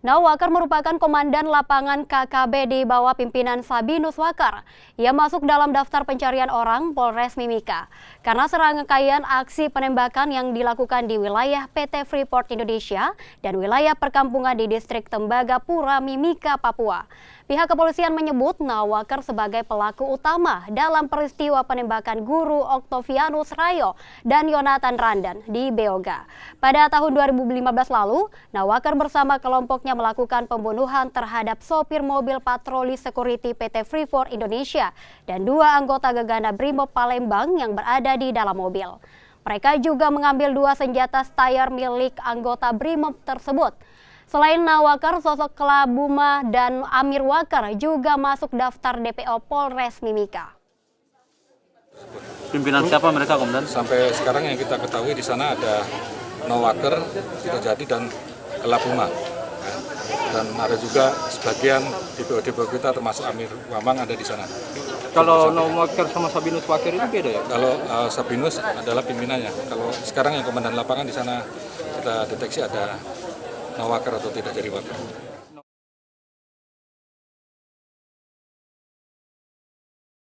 Nawakar merupakan komandan lapangan KKB di bawah pimpinan Sabinus Wakar. Ia masuk dalam daftar pencarian orang Polres Mimika karena serangkaian aksi penembakan yang dilakukan di wilayah PT Freeport Indonesia dan wilayah perkampungan di distrik Tembagapura, Mimika, Papua. Pihak kepolisian menyebut Nawakar sebagai pelaku utama dalam peristiwa penembakan guru Oktavianus Rayo dan Yonatan Randan di Beoga. Pada tahun 2015 lalu, Nawakar bersama kelompoknya melakukan pembunuhan terhadap sopir mobil patroli security PT Freeport Indonesia dan dua anggota Gegana Brimob Palembang yang berada di dalam mobil. Mereka juga mengambil dua senjata Steyr milik anggota Brimob tersebut. Selain Nawakar, sosok Kelabuma dan Amir Wakar juga masuk daftar DPO Polres Mimika. Pimpinan siapa mereka, Komandan? Sampai sekarang yang kita ketahui di sana ada Nawakar, Jadi dan Kelabuma. Dan ada juga sebagian DPO kita termasuk Amir Wamang ada di sana. Kalau Nawakar sama Sabinus Wakar itu beda ya? Kalau Sabinus adalah pimpinannya. Kalau sekarang yang komandan lapangan di sana kita deteksi ada Nawakar atau tidak jadi Wakar.